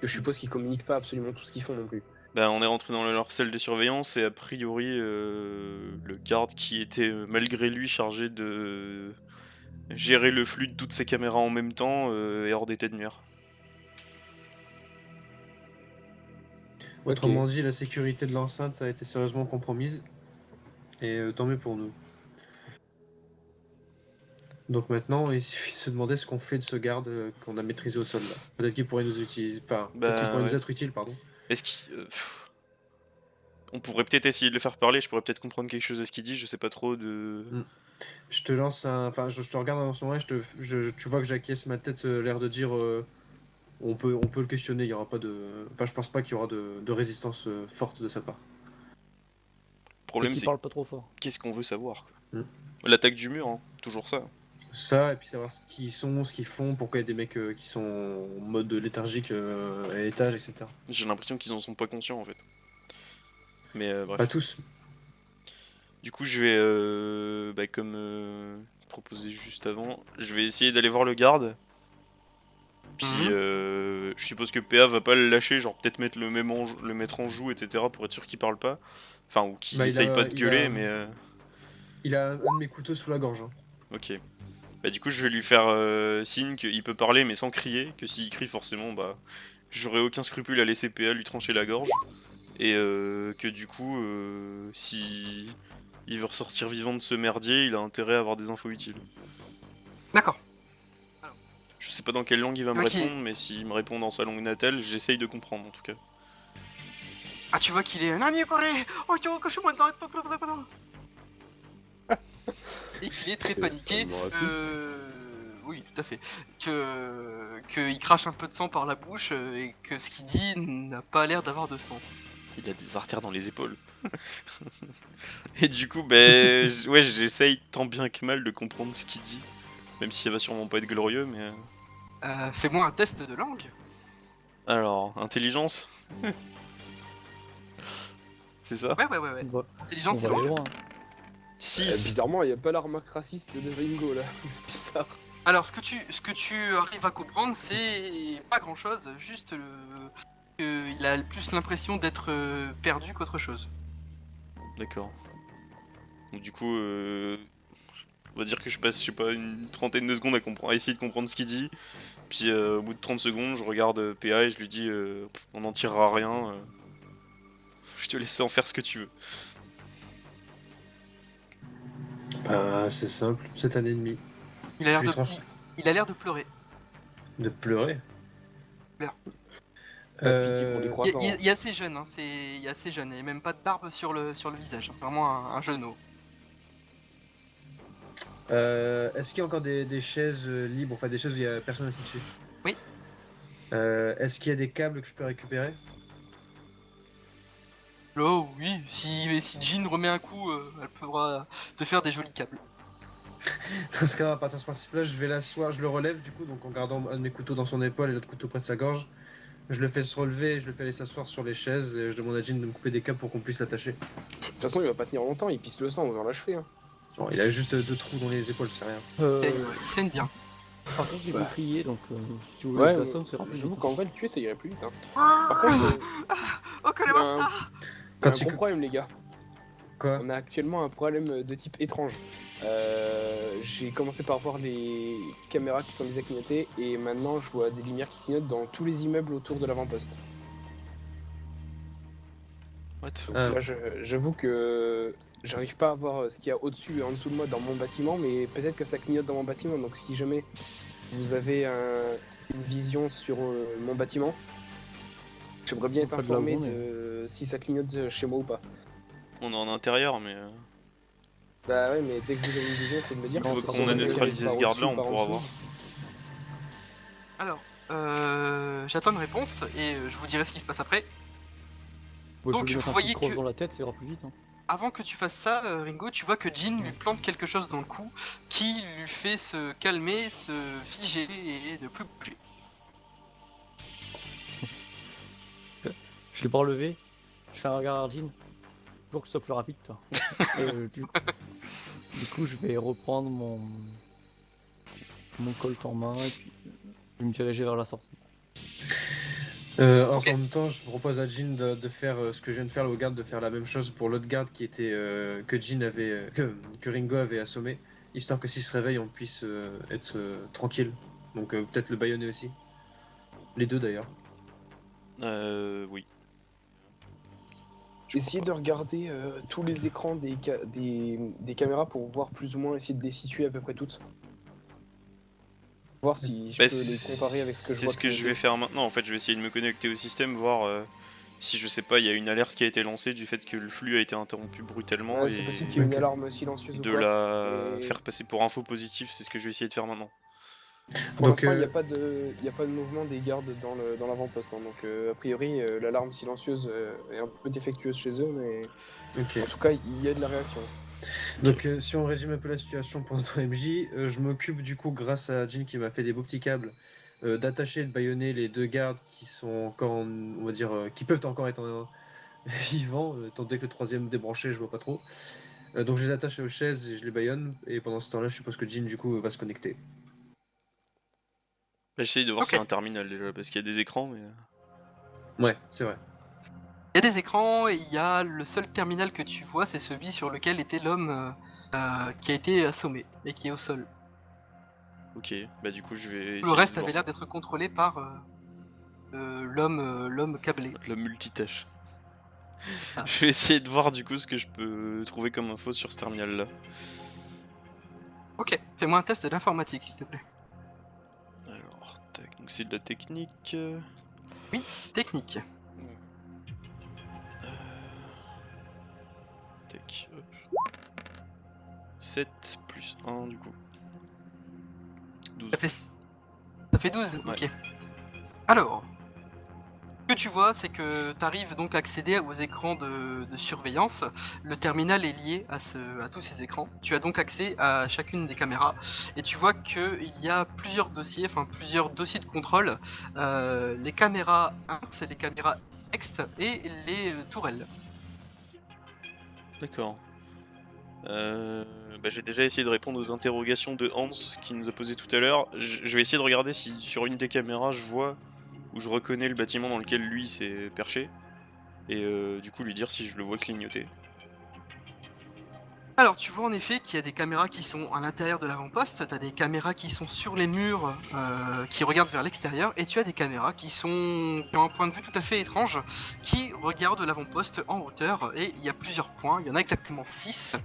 je suppose qu'ils communiquent pas absolument tout ce qu'ils font non plus. Bah, on est rentré dans leur celle de surveillance et a priori, le garde qui était, malgré lui chargé de gérer le flux de toutes ces caméras en même temps, est hors d'état de nuire. Autrement dit, la sécurité de l'enceinte a été sérieusement compromise. Et tant mieux pour nous. Donc maintenant, il suffit de se demander ce qu'on fait de ce garde qu'on a maîtrisé au sol là. Peut-être qu'il pourrait nous utiliser. Enfin, peut-être qu'il Bah, pourrait nous ouais. être utile, pardon. Est-ce qu'il on pourrait peut-être essayer de le faire parler, je pourrais peut-être comprendre quelque chose à ce qu'il dit, je sais pas trop de... Je te lance un. Enfin, je te regarde en ce moment et tu vois que j'acquiesce ma tête, l'air de dire on peut le questionner, il y aura pas de. Enfin, je pense pas qu'il y aura de résistance forte de sa part. Le Et problème qui c'est parle pas trop fort. qu'est-ce qu'on veut savoir, quoi. Mm. L'attaque du mur, hein, toujours ça. Ça, et puis savoir ce qu'ils sont, ce qu'ils font, pourquoi il y a des mecs qui sont en mode léthargique à l'étage, etc. J'ai l'impression qu'ils en sont pas conscients en fait. Mais Pas bref. tous. Du coup, je vais, bah, comme proposé juste avant, je vais essayer d'aller voir le garde. Puis je suppose que PA va pas le lâcher, genre peut-être mettre le mettre en joue, etc. pour être sûr qu'il parle pas. Enfin, ou qu'il essaye pas de gueuler, mais... Il a un de mes couteaux sous la gorge. Hein. Ok. Bah du coup, je vais lui faire signe qu'il peut parler, mais sans crier. Que s'il crie, forcément, bah... j'aurais aucun scrupule à laisser PA lui trancher la gorge. Et que du coup, si il veut ressortir vivant de ce merdier, il a intérêt à avoir des infos utiles. D'accord. Je sais pas dans quelle langue il va me répondre, mais s'il me répond dans sa langue natale, j'essaye de comprendre en tout cas. Ah, tu vois qu'il est Nani Kore Oh, cache-moi dans ton et qu'il est très paniqué. Oui, tout à fait. Il crache un peu de sang par la bouche et que ce qu'il dit n'a pas l'air d'avoir de sens. Il a des artères dans les épaules. Et du coup, ben, ouais, j'essaye tant bien que mal de comprendre ce qu'il dit. Même si ça va sûrement pas être glorieux, mais... Fais-moi un test de langue. Alors, intelligence. C'est ça? Ouais. On va, Intelligence, on c'est va aller langue. loin. 6. Bizarrement, il y a pas la remarque raciste de Ringo là. C'est bizarre. Alors, ce que tu arrives à comprendre, c'est pas grand-chose, juste qu'il a plus l'impression d'être perdu qu'autre chose. D'accord. Donc du coup, on va dire que je passe, je sais pas, une trentaine de secondes à essayer de comprendre ce qu'il dit. Puis au bout de 30 secondes, je regarde PA et je lui dis on n'en tirera rien. Je te laisse en faire ce que tu veux. C'est simple, c'est un ennemi. Il a l'air de pleurer. De pleurer. Merde. Pitié pour les croissants. Il est assez jeune, hein, il est assez jeune, et même pas de barbe sur le visage, hein, vraiment un jeuneau. Est-ce qu'il y a encore des chaises libres, enfin des chaises où il y a personne assis dessus? Oui. Est-ce qu'il y a des câbles que je peux récupérer? Oh oui, si Jean remet un coup, elle pourra te faire des jolis câbles. Dans ce cas, à partir de ce principe-là, je vais l'asseoir, je le relève du coup, donc en gardant un de mes couteaux dans son épaule et l'autre couteau près de sa gorge. Je le fais se relever et je le fais aller s'asseoir sur les chaises et je demande à Jean de me couper des câbles pour qu'on puisse l'attacher. De toute façon, il va pas tenir longtemps, il pisse le sang, on va l'achever. Hein. Bon, il a juste 2 trous dans les épaules, c'est rien. Il saigne bien. Par contre, il peut Ouais. crier, donc si vous voulez que je la somme, c'est plus j'avoue vite. qu'en vrai, le tuer, ça irait plus vite. Hein. Par contre, oh, que les monstres. Il y a un gros problème, les gars. Quoi? On a actuellement un problème de type étrange. J'ai commencé par voir les caméras qui sont mises à clignoter et maintenant je vois des lumières qui clignotent dans tous les immeubles autour de l'avant-poste. What? Donc là, j'avoue que j'arrive pas à voir ce qu'il y a au-dessus et en dessous de moi dans mon bâtiment, mais peut-être que ça clignote dans mon bâtiment. Donc si jamais vous avez une vision sur mon bâtiment, j'aimerais bien être informé de si ça clignote chez moi ou pas. On est en intérieur, mais... Bah ouais, mais dès que vous avez une vision, c'est de me dire... Une fois qu'on a neutralisé ce garde-là, on pourra voir. Alors, j'attends une réponse et je vous dirai ce qui se passe après. Donc, vous voyez que... dans la tête, ça ira plus vite. Hein. Avant que tu fasses ça, Ringo, tu vois que Jean lui plante quelque chose dans le cou qui lui fait se calmer, se figer et ne plus bouger. Je l'ai pas relevé, je fais un regard à Jean. Toujours que ce soit plus rapide, toi. Du coup, je vais reprendre mon colt en main et puis je vais me diriger vers la sortie. En même temps, je propose à Jin de faire ce que je viens de faire là, au garde, de faire la même chose pour l'autre garde qui était que Jin avait que Ringo avait assommé, histoire que s'il se réveille, on puisse être tranquille. Donc peut-être le baïonner aussi. Les deux d'ailleurs. Oui. Je Essayez de crois regarder tous les écrans des caméras pour voir plus ou moins, essayer de les situer à peu près toutes. Voir si je Bah, peux les comparer avec ce que je c'est vois. ce que je vais faire maintenant. En fait, je vais essayer de me connecter au système, voir si je sais pas, il y a une alerte qui a été lancée du fait que le flux a été interrompu brutalement Ouais, c'est possible qu'il y ait une alarme silencieuse ou de quoi. la Et faire passer pour info positive. C'est ce que je vais essayer de faire maintenant. pour Donc, l'instant, il n'y a pas de mouvement des gardes dans l'avant-poste. Hein. Donc a priori, l'alarme silencieuse est un peu défectueuse chez eux, mais ok. en tout cas, il y a de la réaction. Donc si on résume un peu la situation pour notre MJ, je m'occupe du coup, grâce à Jin qui m'a fait des beaux petits câbles, d'attacher et de baïonner les deux gardes qui sont encore, on va dire, qui peuvent encore être vivants, étant donné que le troisième débranché, je vois pas trop. Donc je les attache aux chaises et je les baïonne, et pendant ce temps-là, je suppose que Jin du coup va se connecter. Là, j'essaye de voir Ok. s'il y a un terminal déjà, parce qu'il y a des écrans, mais. Ouais, c'est vrai. Il y a des écrans et il y a le seul terminal que tu vois, c'est celui sur lequel était l'homme qui a été assommé et qui est au sol. Ok, bah du coup, je vais Le essayer reste de avait voir l'air d'être contrôlé par l'homme câblé. l'homme multitâche. Ah. Je vais essayer de voir du coup ce que je peux trouver comme info sur ce terminal là. Ok, fais-moi un test d'informatique s'il te plaît. Alors, tac, donc c'est de la technique. Technique. Tac, hop. 7 plus 1 du coup. 12. Ça fait 12, Ouais. ok. Alors, ce que tu vois, c'est que tu arrives donc à accéder aux écrans de surveillance. Le terminal est lié à tous ces écrans. Tu as donc accès à chacune des caméras et tu vois qu'il y a plusieurs dossiers de contrôle. Les caméras int, les caméras ext et les tourelles. D'accord. Bah, j'ai déjà essayé de répondre aux interrogations de Hans qui nous a posé tout à l'heure. Je vais essayer de regarder si sur une des caméras je vois ou je reconnais le bâtiment dans lequel lui s'est perché. Et du coup lui dire si je le vois clignoter. Alors tu vois en effet qu'il y a des caméras qui sont à l'intérieur de l'avant-poste, t'as des caméras qui sont sur les murs, qui regardent vers l'extérieur, et tu as des caméras qui ont un point de vue tout à fait étrange, qui regardent l'avant-poste en hauteur, et il y a plusieurs points, il y en a exactement 6,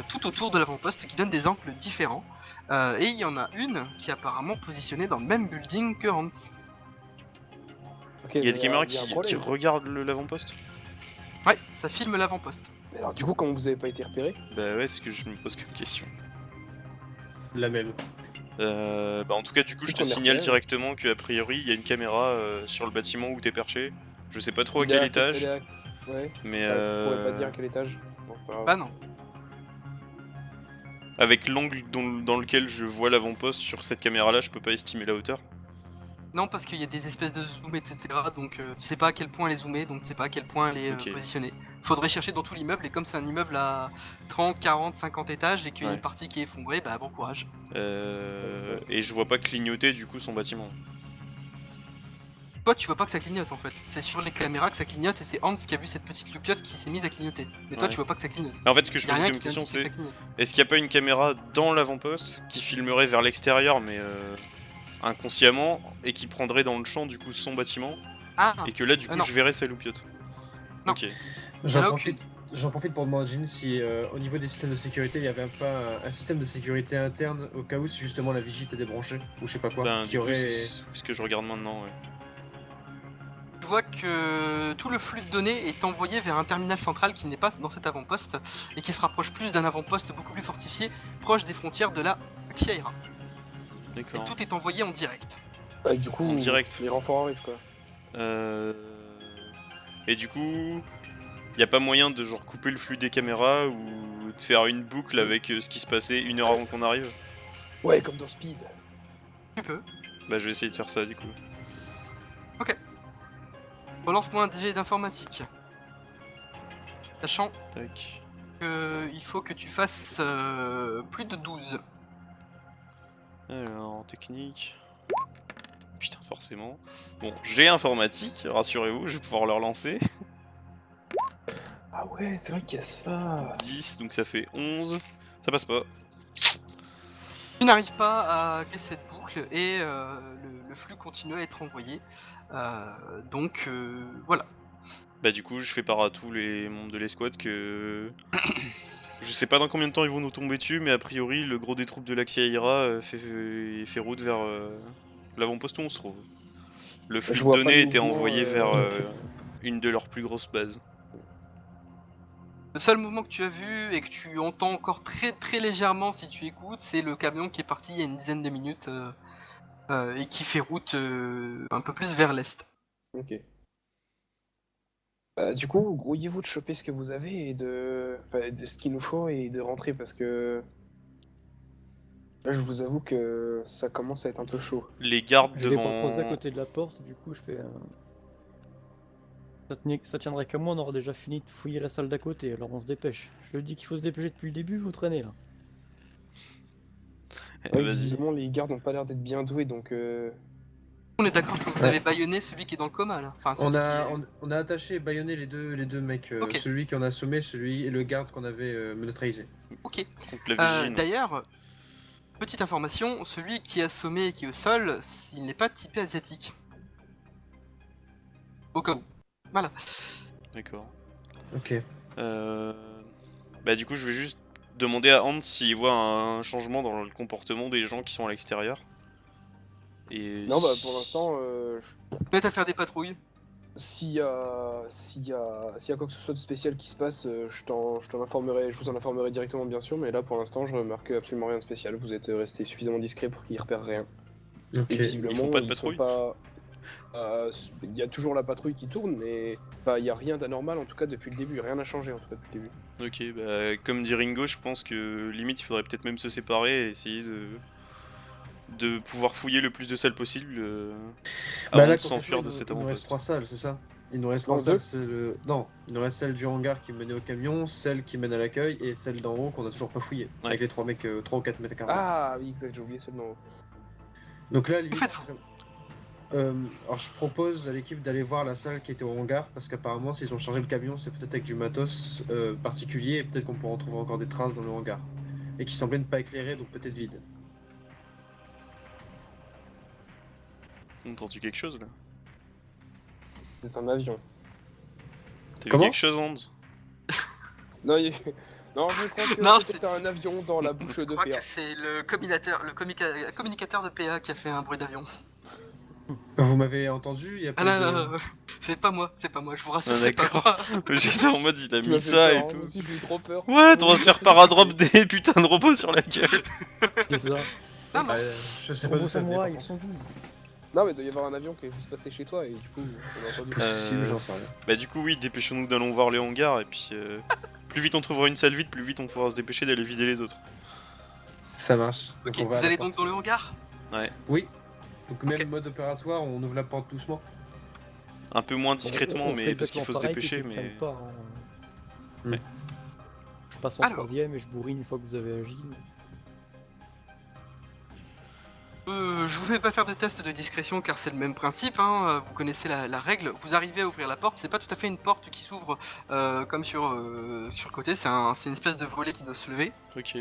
tout autour de l'avant-poste qui donnent des angles différents, et il y en a une qui est apparemment positionnée dans le même building que Hans. Ok, Il y a des caméras il y a un qui problème. regardent l'avant-poste. Ouais, ça filme l'avant-poste. Mais alors du coup, comment vous avez pas été repéré? Bah ouais, c'est ce que je me pose comme question. La même. Bah en tout cas du coup je te qu'on est signale repéré, directement qu'a priori il y a une caméra sur le bâtiment où t'es perché. Je sais pas trop à Il est quel à- étage, elle est à- Ouais, mais bah, tu pourrais pas dire à quel étage. Bon, c'est pas grave. Bah non. avec l'angle dans lequel je vois l'avant-poste sur cette caméra là, je peux pas estimer la hauteur. Non, parce qu'il y a des espèces de zoom, etc. Donc tu sais pas à quel point elle est zoomée, donc tu sais pas à quel point elle est Ok. positionnée. Faudrait chercher dans tout l'immeuble, et comme c'est un immeuble à 30, 40, 50 étages et qu'il y a Ouais. une partie qui est effondrée, bah bon courage. Et je vois pas clignoter du coup son bâtiment. Toi tu vois pas que ça clignote en fait. C'est sur les caméras que ça clignote et c'est Hans qui a vu cette petite loupiote qui s'est mise à clignoter. Mais toi Ouais. tu vois pas que ça clignote. Mais en fait ce que je Y a me pose rien comme qui question t'indique que ça c'est clignote. est-ce qu'il y a pas une caméra dans l'avant-poste qui filmerait vers l'extérieur mais inconsciemment et qui prendrait dans le champ du coup son bâtiment Ah et que là du coup non. je verrais sa loupiote. Non. Ok. J'en en a profite, j'en profite pour demander à Jin si au niveau des systèmes de sécurité, il y avait pas un système de sécurité interne au cas où si justement la vigie était débranchée ou je sais pas quoi. Ben qui du coup aurait... c'est ce que je regarde maintenant ouais. Tu vois que tout le flux de données est envoyé vers un terminal central qui n'est pas dans cet avant-poste et qui se rapproche plus d'un avant-poste beaucoup plus fortifié, proche des frontières de la Xiaira. Et D'accord. tout est envoyé en direct. Ouais, du coup, En direct. les renforts arrivent quoi. Et du coup, y a pas moyen de genre couper le flux des caméras ou de faire une boucle avec ce qui se passait une heure avant qu'on arrive? Ouais, comme dans Speed. Tu peux. Bah je vais essayer de faire ça du coup. Relance-moi un DJ d'informatique. Sachant Tac. qu'il faut que tu fasses plus de 12. Alors, technique. Putain, forcément. Bon, j'ai informatique, rassurez-vous, je vais pouvoir le relancer. Ah ouais, c'est vrai qu'il y a ça. 10, donc ça fait 11. Ça passe pas. Tu n'arrives pas à casser cette boucle et le flux continue à être envoyé. Donc voilà. Bah du coup, je fais part à tous les membres de l'escouade que... Je sais pas dans combien de temps ils vont nous tomber dessus, mais a priori, le gros des troupes de l'Axiaïra fait route vers l'avant-poste où on se trouve. Le flux Je de vois pas données de était mouvement, envoyé vers une de leurs plus grosses bases. Le seul mouvement que tu as vu et que tu entends encore très très légèrement si tu écoutes, c'est le camion qui est parti il y a une dizaine de minutes et qui fait route un peu plus vers l'est. Ok. Du coup, grouillez-vous de choper ce que vous avez et de ce qu'il nous faut et de rentrer parce que là, je vous avoue que ça commence à être un peu chaud. Les gardes Je vais pas croiser à devant... côté de la porte, du coup je fais... Ça tiendrait qu'à moi, on aura déjà fini de fouiller la salle d'à côté, alors on se dépêche. Je le dis qu'il faut se dépêcher depuis le début, vous traînez là. Ouais, Vas-y. visiblement, les gardes n'ont pas l'air d'être bien doués, donc On est d'accord que vous Ouais. avez bâillonné celui qui est dans le coma là. Enfin, celui On qui a, est- on a attaché et bâillonné les deux mecs, Ok. celui qui en a assommé, celui et le garde qu'on avait neutralisé. Ok. Contre la vigie, non. D'ailleurs, petite information, celui qui est assommé et qui est au sol, il n'est pas typé asiatique. Au cas où. Voilà. D'accord. Ok. Bah du coup, je vais juste demander à Hans s'il voit un changement dans le comportement des gens qui sont à l'extérieur. Et non, bah pour l'instant, Mets à faire des patrouilles. s'il y a quoi que ce soit de spécial qui se passe, je t'en informerai, je vous en informerai directement bien sûr, mais là pour l'instant, je remarque absolument rien de spécial. Vous êtes resté suffisamment discret pour qu'ils repèrent rien. Ok. Et visiblement, Ils font pas de sont patrouille pas. Il y a toujours la patrouille qui tourne, mais il y a rien d'anormal en tout cas depuis le début. Rien n'a changé en tout cas depuis le début. Ok, bah comme dit Ringo, je pense que limite il faudrait peut-être même se séparer et essayer de pouvoir fouiller le plus de salles possible avant de s'enfuir de cet Il nous reste avant-poste. 3 salles, c'est ça? Il nous reste Non, 3 salles, deux. c'est le... Non, il nous reste celle du hangar qui menait au camion, celle qui mène à l'accueil et celle d'en haut qu'on a toujours pas fouillé. Ouais. Avec les 3 mecs, 3 ou 4 mètres carrés. Ah oui, exact, j'ai oublié seulement. Donc là, limite, faites-vous alors je propose à l'équipe d'aller voir la salle qui était au hangar parce qu'apparemment s'ils ont chargé le camion c'est peut-être avec du matos particulier et peut-être qu'on pourra en trouver encore des traces dans le hangar et qui semblait ne pas éclairer donc peut-être vide. T'as entendu quelque chose là? C'est un avion. T'as vu Comment quelque chose, Hans? Non, non, je crois que Non, c'était un avion dans la bouche Je de crois PA. que c'est le communicateur de PA qui a fait un bruit d'avion. Vous m'avez entendu? Il y a Ah pas non, de... non, non, c'est pas moi, je vous rassure, Ah, c'est pas d'accord. moi. J'étais en mode il a Tu mis m'as fait ça peur, et hein, tout. moi aussi j'ai eu trop peur. Ouais, on va se faire paradrop des putains de robots sur la gueule. C'est ça. Non, non. je sais Les pas robots d'où ça venait, par samouraïs, ils contre. sont 12. Non, mais il doit y avoir un avion qui est juste passé chez toi et du coup, on a entendu. Possible, j'en sais rien. Bah du coup oui, dépêchons-nous d'aller voir les hangars et puis plus vite on trouvera une salle vide, plus vite on pourra se dépêcher d'aller vider les autres. Ça marche. Ok, on va à vous la allez porte. donc dans le hangar? Oui. Donc même Ok. mode opératoire, on ouvre la porte doucement. Un peu moins Bon, discrètement on fait mais parce qu'il exactement faut se pareil, dépêcher que mais... quelqu'un part, hein. Ouais. Je passe en Alors. troisième et je bourrine une fois que vous avez agi. Je vous fais pas faire de test de discrétion car c'est le même principe, hein, vous connaissez la règle. Vous arrivez à ouvrir la porte, c'est pas tout à fait une porte qui s'ouvre comme sur le côté, c'est une espèce de volet qui doit se lever. Ok.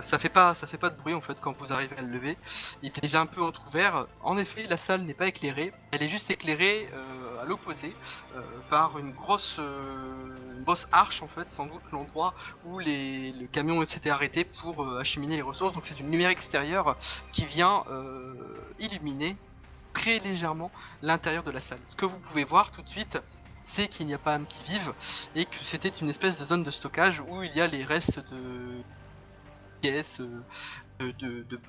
Ça fait pas de bruit en fait quand vous arrivez à le lever. Il était déjà un peu entrouvert. En effet, la salle n'est pas éclairée. Elle est juste éclairée à l'opposé par une grosse arche en fait, sans doute l'endroit où le camion s'était arrêté pour acheminer les ressources. Donc c'est une lumière extérieure qui vient illuminer très légèrement l'intérieur de la salle. Ce que vous pouvez voir tout de suite, c'est qu'il n'y a pas âme qui vive et que c'était une espèce de zone de stockage où il y a les restes de pièces, de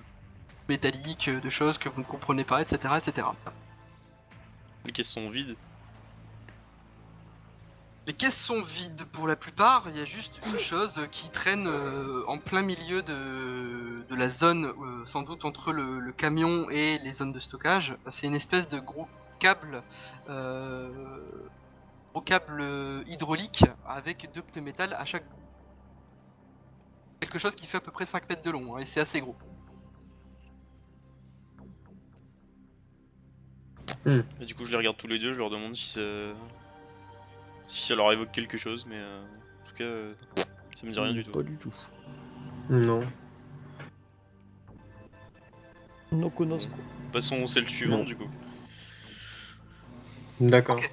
métalliques, de choses que vous ne comprenez pas, etc. etc. Les caisses sont vides. Les caisses sont vides pour la plupart, il y a juste une chose qui traîne en plein milieu de la zone, sans doute entre le camion et les zones de stockage. C'est une espèce de gros câble hydraulique avec deux pneus métal à chaque bout. Quelque chose qui fait à peu près 5 mètres de long, hein, et c'est assez gros. Et du coup, je les regarde tous les deux, je leur demande si ça leur évoque quelque chose, mais en tout cas, ça me dit rien du tout. Pas du tout. Non. No conosco. Passons au celle suivant, Non. du coup. D'accord. Ok.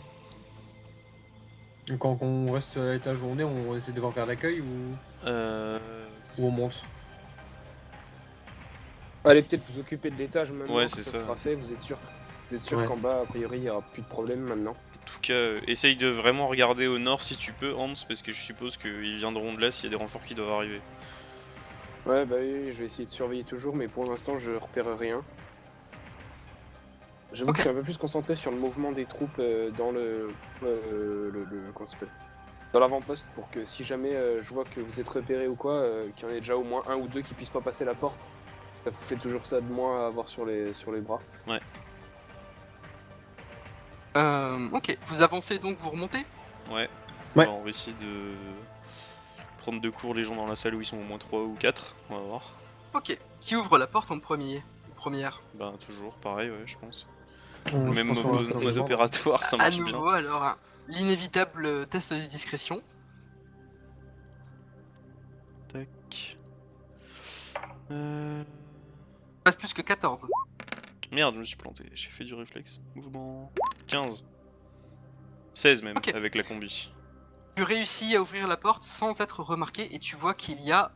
Donc, quand on reste à l'étage où on est, on essaie de voir vers l'accueil ou on monte? Allez peut-être vous occuper de l'étage maintenant Ouais, que c'est ça ça. sera fait, vous êtes sûr Ouais. qu'en bas a priori il y aura plus de problème maintenant. En tout cas, essaye de vraiment regarder au nord si tu peux, Hans, parce que je suppose qu'ils viendront de là s'il y a des renforts qui doivent arriver. Ouais bah oui, je vais essayer de surveiller toujours mais pour l'instant je repère rien. J'avoue Ok. que je suis un peu plus concentré sur le mouvement des troupes dans comment ça s'appelle, dans l'avant-poste pour que si jamais je vois que vous êtes repéré ou quoi, qu'il y en ait déjà au moins un ou deux qui puissent pas passer la porte. Ça vous fait toujours ça de moins à avoir sur les bras. Ok, vous avancez donc, vous remontez. Ouais. Ouais. Alors, on va essayer de prendre de court les gens dans la salle où ils sont au moins 3 ou 4, on va voir. Ok, qui ouvre la porte en premier ou première? Bah toujours, pareil, ouais, je pense. Je Même pense qu'on va se mode rejoindre. opératoire, ça À marche bien. nouveau, alors, l'inévitable test de discrétion. Tac. Passe plus que 14. Merde, je me suis planté, j'ai fait du réflexe. Mouvement. 15. 16 même, Ok. avec la combi. Tu réussis à ouvrir la porte sans être remarqué et tu vois qu'il y a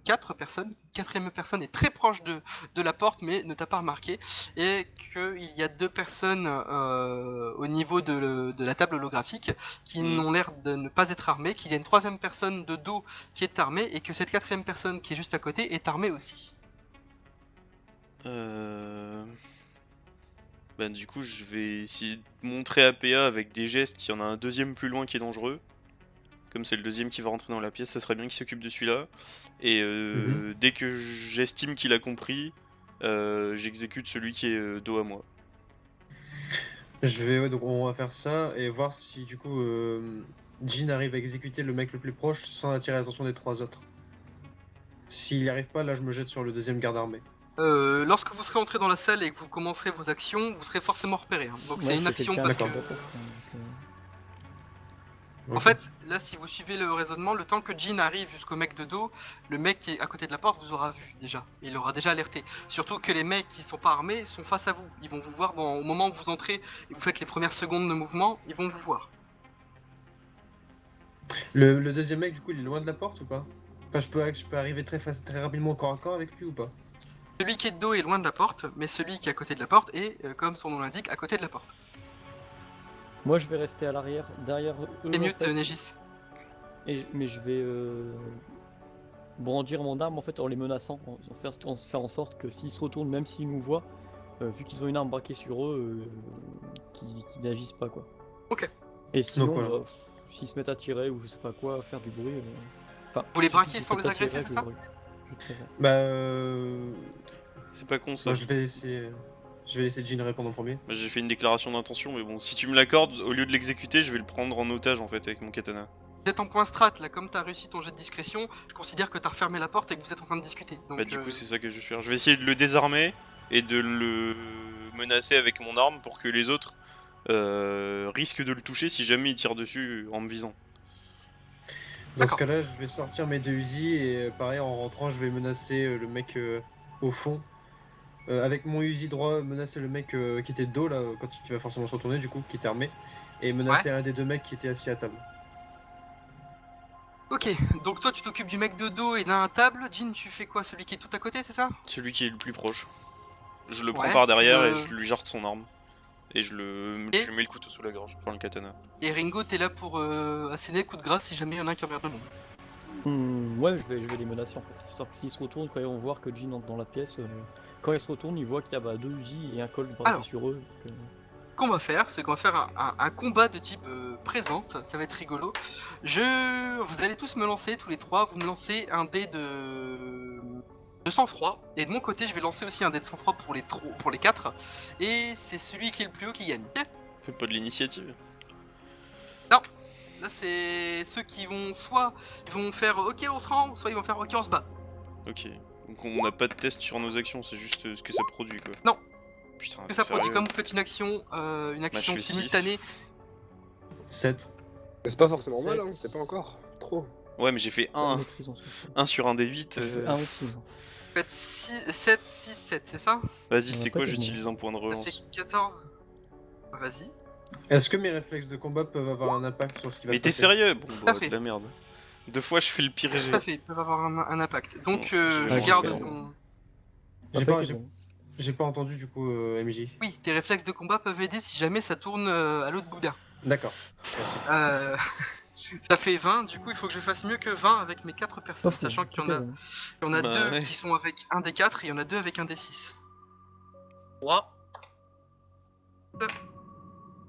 4 personnes. Quatrième personne est très proche de la porte mais ne t'a pas remarqué. Et qu'il y a 2 personnes au niveau de la table holographique qui n'ont l'air de ne pas être armées. Qu'il y a une 3ème personne de dos qui est armée et que cette 4ème personne qui est juste à côté est armée aussi. Bah du coup je vais essayer de montrer à PA avec des gestes qu'il y en a un deuxième plus loin qui est dangereux. Comme c'est le deuxième qui va rentrer dans la pièce, ça serait bien qu'il s'occupe de celui-là. Et dès que j'estime qu'il a compris, j'exécute celui qui est dos à moi. Ouais, donc on va faire ça et voir si du coup Jean arrive à exécuter le mec le plus proche sans attirer l'attention des 3 autres. S'il n'y arrive pas, là je me jette sur le deuxième garde armé. Lorsque vous serez entré dans la salle et que vous commencerez vos actions, vous serez forcément repéré. Hein. Donc Ouais, c'est une c'était action quelqu'un parce qui que... est d'accord, En fait, là, si vous suivez le raisonnement, le temps que Jean arrive jusqu'au mec de dos, le mec qui est à côté de la porte vous aura vu déjà. Il aura déjà alerté. Surtout que les mecs qui sont pas armés sont face à vous. Ils vont vous voir au moment où vous entrez et vous faites les premières secondes de mouvement, ils vont vous voir. Le deuxième mec, du coup, il est loin de la porte ou pas? Enfin, je peux arriver très rapidement corps à corps avec lui ou pas? Celui qui est de dos est loin de la porte, mais celui qui est à côté de la porte est, comme son nom l'indique, à côté de la porte. Moi, je vais rester à l'arrière, derrière eux. C'est en mieux, fait, Négis. mais je vais brandir mon arme en fait en les menaçant, en faire en sorte que s'ils se retournent, même s'ils nous voient, vu qu'ils ont une arme braquée sur eux, qu'ils n'agissent pas quoi. Ok. Et sinon, Donc, voilà. s'ils se mettent à tirer ou je sais pas quoi, à faire du bruit. Enfin, Vous les s'ils braquez se sans mettent les à tirer, agresser, c'est ça je tirerai. Bah, C'est pas con ça. moi, je vais laisser Jean répondre en premier. Moi, j'ai fait une déclaration d'intention, mais bon, si tu me l'accordes, au lieu de l'exécuter, je vais le prendre en otage en fait avec mon katana. Vous êtes en point strat, là, comme t'as réussi ton jet de discrétion, je considère que t'as refermé la porte et que vous êtes en train de discuter. Donc, Bah du coup c'est ça que je vais faire. Je vais essayer de le désarmer et de le menacer avec mon arme pour que les autres risquent de le toucher si jamais il tire dessus en me visant. Dans ce D'accord. cas-là, je vais sortir mes 2 Uzi et pareil, en rentrant, je vais menacer le mec au fond. Avec mon Uzi droit, menacer le mec qui était de dos, là, quand il va forcément se retourner, du coup, qui était armé. Et menacer un des 2 mecs qui était assis à table. Ok, donc toi tu t'occupes du mec de dos et d'un table. Jean, tu fais quoi? Celui qui est tout à côté, c'est ça? Celui qui est le plus proche. Je le prends Ouais, par derrière tu et le- je lui jarte son arme. Et je lui mets le couteau sous la gorge, enfin le katana. Et Ringo, t'es là pour asséner le coup de grâce si jamais il y en a un qui emmerde le monde. Ouais, je vais les menacer en fait. Histoire que s'ils se retournent, quand ils vont voir que Jean entre dans la pièce, quand ils se retournent, ils voient qu'il y a 2 Uzi et un col braqué Alors. sur eux. Ce qu'on va faire, c'est qu'on va faire un combat de type présence, ça va être rigolo. Vous allez tous me lancer, tous les 3, vous me lancez un dé de sang-froid. Et de mon côté, je vais lancer aussi un dé de sang-froid pour les 4. Et c'est celui qui est le plus haut qui gagne. Fais pas de l'initiative. Là, c'est ceux qui vont soit ils vont faire ok on se rend, soit ils vont faire ok on se bat. Ok. Donc on n'a pas de test sur nos actions, c'est juste ce que ça produit quoi. Putain, Que ça produit sérieux. comme vous faites une action je fais six. simultanée. 7. C'est pas forcément mal, hein, 7. c'est pas encore trop. Ouais, mais j'ai fait La 1, maîtrise en souffle. 1 sur un des 8. Je fais un aussi. Vous faites 7, 6, 7, c'est ça? Vas-y, On tu sais va quoi, pas j'utilise un point de Ça relance. fait 14. Vas-y. Est-ce que mes réflexes de combat peuvent avoir un impact sur ce qui va Mais se t'es passer? sérieux? Bon, bah, fait. de la merde. 2 fois, je fais le pire jet. Tout à fait, ils peuvent avoir un impact. Donc Bon, je j'ai garde fait, ton. J'ai Pas pas, été j'ai- bon. j'ai pas entendu du coup MJ. Oui, tes réflexes de combat peuvent aider si jamais ça tourne à l'autre boudin. D'accord. Merci. Ça fait 20, du coup il faut que je fasse mieux que 20 avec mes 4 Pas personnes, fou, sachant qu'il y en tout a, est bon. il y en a Bah 2 ouais. qui sont avec un des 4 et il y en a 2 avec un des 6. 3.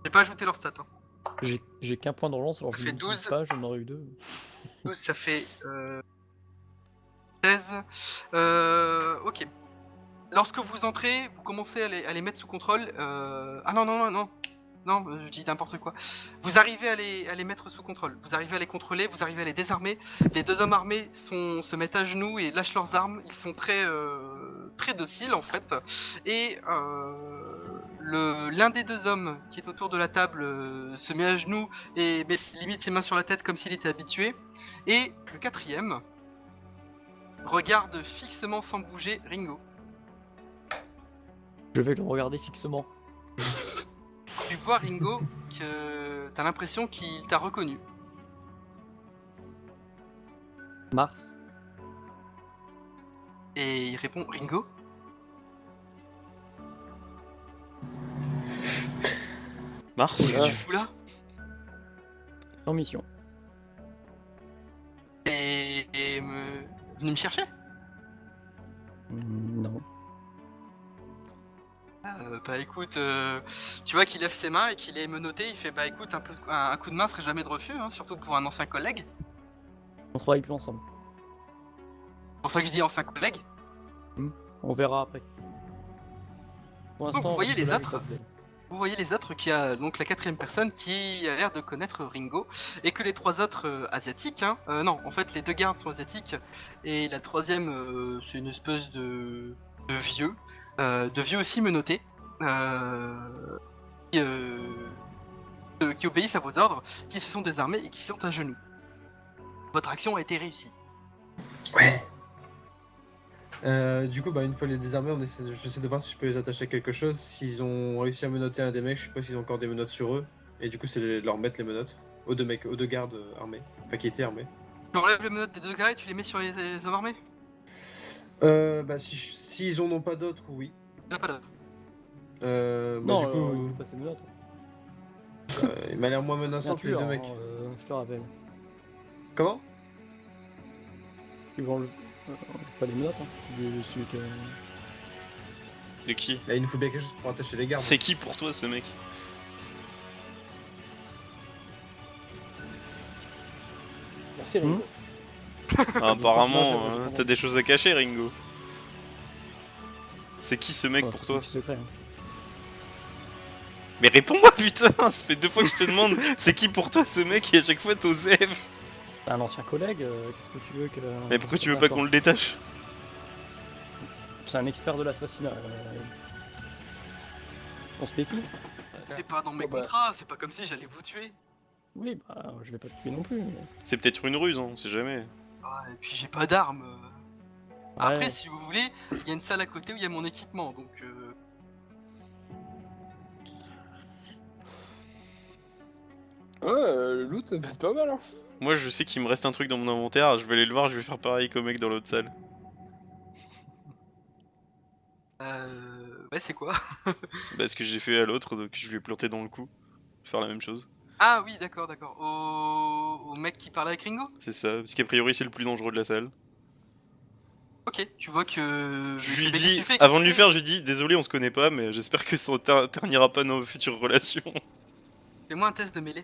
J'ai pas ajouté leur stat. Hein. J'ai qu'un point de relance, alors Ça je fait l'utilise 12. pas, j'en aurais eu 2. 12, ça fait 16. Ok. Lorsque vous entrez, vous commencez à les mettre sous contrôle. Ah non, non, non, non. Non, je dis n'importe quoi. Vous arrivez à les mettre sous contrôle. Vous arrivez à les contrôler, vous arrivez à les désarmer. Les 2 hommes armés se mettent à genoux et lâchent leurs armes. Ils sont très dociles en fait. Et l'un des 2 hommes qui est autour de la table se met à genoux et met limite ses mains sur la tête comme s'il était habitué. Et le 4e regarde fixement sans bouger Ringo. Je vais le regarder fixement. Tu vois Ringo que t'as l'impression qu'il t'a reconnu. Mars. Et il répond Ringo. Mars? Qu'est-ce que tu fous là? En mission. Et venu me chercher? Non. Bah écoute, tu vois qu'il lève ses mains et qu'il est menotté, il fait bah écoute, un coup de main serait jamais de refus, hein, surtout pour un ancien collègue. On travaille plus ensemble. C'est pour ça que je dis ancien collègue. On verra après. Pour Donc, l'instant, vous voyez les Nicolas est autres pas fait. Vous voyez les autres qui a donc la 4e personne qui a l'air de connaître Ringo et que les 3 autres asiatiques, hein, non, en fait les 2 gardes sont asiatiques et la 3e c'est une espèce de vieux aussi menotté qui obéissent à vos ordres, qui se sont désarmés et qui sont à genoux. Votre action a été réussie. Ouais. Du coup, bah, une fois les désarmés, j'essaie de voir si je peux les attacher à quelque chose. S'ils ont réussi à menotter un des mecs, je sais pas s'ils ont encore des menottes sur eux. Et du coup, c'est leur mettre les menottes aux 2 mecs, aux 2 gardes armés. Enfin, qui étaient armés. Tu enlèves les menottes des 2 gars et tu les mets sur les hommes armés? Bah, s'ils en ont pas d'autres, oui. Il y en a pas d'autres. Bah, Non, du il coup, faut passer mes notes. il m'a l'air moins Bien menaçant que les tueur, 2 mecs. je te rappelle. Comment? Tu veux enlever pas les menottes, hein, de celui qui De qui? Là, il nous faut bien quelque chose pour attacher les gardes. C'est qui pour toi ce mec? Merci Ringo. Ah, apparemment, Non, c'est bon. t'as des choses à cacher, Ringo. C'est qui ce mec Ouais, pour c'est toi? secret. Hein. Mais réponds-moi, putain! Ça fait 2 fois que je te demande c'est qui pour toi ce mec et à chaque fois t'oses. Un ancien collègue, qu'est-ce que tu veux que. Mais pourquoi tu veux pas qu'on le détache? C'est un expert de l'assassinat. On se méfie? C'est pas dans mes Oh bah. contrats, c'est pas comme si j'allais vous tuer. Oui, bah, je vais pas te tuer non plus. Mais... C'est peut-être une ruse, hein, on sait jamais. Ah, et puis j'ai pas d'armes. Après, Ouais. si vous voulez, il y a une salle à côté où il y a mon équipement, donc. Ouais, le loot, ça peut être pas mal. Hein. Moi je sais qu'il me reste un truc dans mon inventaire, je vais aller le voir, je vais faire pareil qu'au mec dans l'autre salle. Ouais, c'est quoi? Bah ce que j'ai fait à l'autre, donc je lui ai planté dans le cou. Je vais faire la même chose. Ah oui, d'accord, d'accord. Au mec qui parlait avec Ringo? C'est ça, parce qu'a priori c'est le plus dangereux de la salle. Ok, tu vois que. Je lui Mais qu'est-ce que dis, tu fais? avant de lui faire, je lui dis désolé on se connaît pas, mais j'espère que ça ternira pas nos futures relations. Fais-moi un test de mêlée.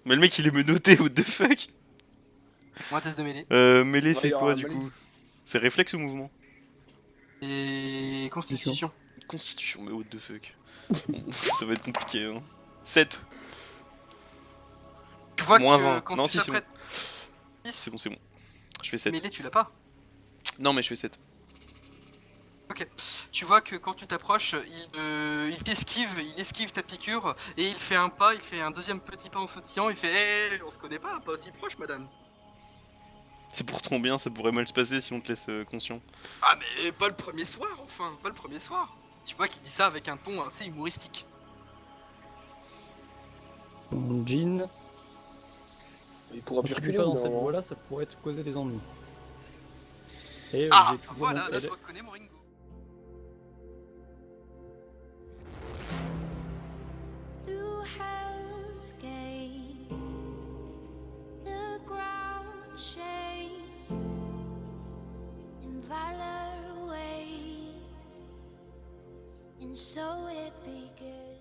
Mais le mec il est menotté, what the fuck? Fais-moi un test de mêlée. Mêlée Ouais, c'est il y quoi aura du malice. coup? C'est réflexe ou mouvement? Et. Constitution. Constitution, mais what the fuck? Ça va être compliqué hein. 7. Tu vois Moins que un. quand Non, tu si, c'est t'apprêtes. C'est bon, c'est bon. Je fais 7. Mêlée, tu l'as pas. Non mais je fais 7. Ok. Tu vois que quand tu t'approches, il esquive ta piqûre et il fait un pas, il fait un deuxième petit pas en sautillant. Il fait "Eh, on se connaît pas aussi proche, madame." C'est pour ton bien, ça pourrait mal se passer si on te laisse conscient. Ah mais pas le premier soir, enfin, pas le premier soir. Tu vois qu'il dit ça avec un ton assez humoristique. Jean, Il pourra plus continue reculer pas ou dans non cette voie-là, ça pourrait te causer des ennuis. Et Ah, j'ai toujours voilà, mon là je aide. reconnais mon Ringo. Through hell's gates, the ground shakes, and valor waits, and so it begins.